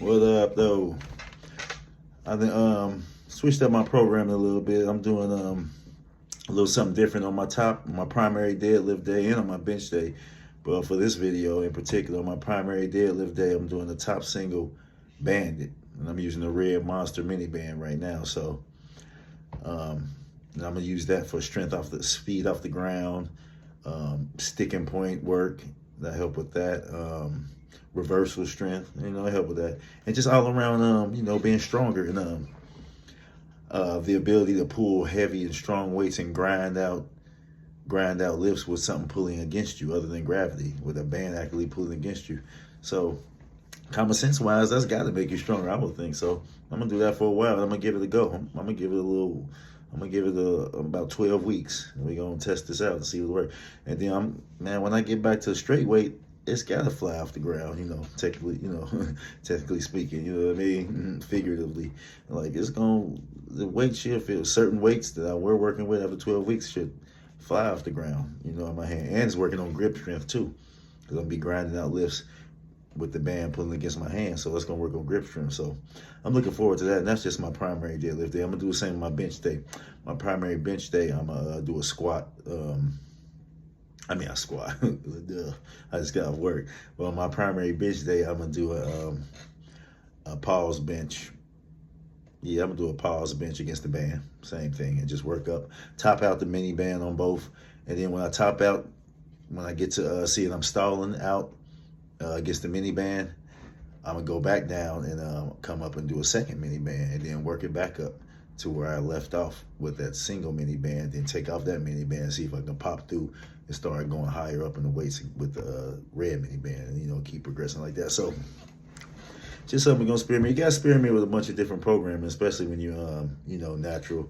What up, though? I think switched up my programming a little bit. I'm doing a little something different on my primary deadlift day and on my bench day. But for this video in particular, on my primary deadlift day, I'm doing the top single banded, and I'm using the red Monster mini band right now. So and I'm gonna use that for strength off the speed off the ground, sticking point work that help with that. Reversal strength, help with that, and just all around, being stronger and the ability to pull heavy and strong weights and grind out lifts with something pulling against you other than gravity, with a band actually pulling against you. So common sense wise, that's got to make you stronger, I would think. So I'm gonna do that for a while, and I'm gonna give it a go. I'm gonna give it about 12 weeks. We're gonna test this out and see what works. And then when I get back to straight weight, it's gotta fly off the ground, technically, technically speaking, you know what I mean? Figuratively. Like the weight should feel, certain weights that we're working with after 12 weeks should fly off the ground, in my hand. And it's working on grip strength too. Because I'm gonna be grinding out lifts with the band pulling against my hand. So it's gonna work on grip strength. So I'm looking forward to that. And that's just my primary deadlift day. I'm gonna do the same on my bench day. My primary bench day, I'm gonna do a squat. I squat. Duh. I just got off work. But on my primary bench day, I'm gonna do a pause bench. Yeah, I'm gonna do a pause bench against the band. Same thing, and just work up, top out the mini band on both. And then when I top out, when I get to see it, I'm stalling out against the mini band, I'm gonna go back down and come up and do a second mini band, and then work it back up to where I left off with that single mini band, then take off that mini band and see if I can pop through and start going higher up in the weights with the red mini band, and keep progressing like that. So just something gonna experiment. You gotta experiment with a bunch of different programming, especially when you natural.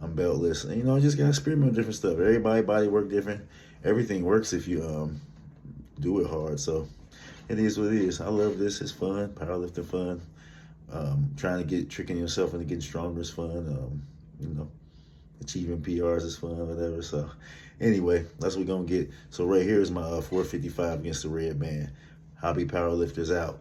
I'm beltless. And, just gotta experiment with different stuff. Everybody body work different. Everything works if you do it hard. So it is what it is. I love this. It's fun. Powerlifting fun. Tricking yourself into getting stronger is fun. Achieving PRs is fun, whatever. So anyway, that's what we're gonna get. So right here is my 455 against the red band. Hobby powerlifters out.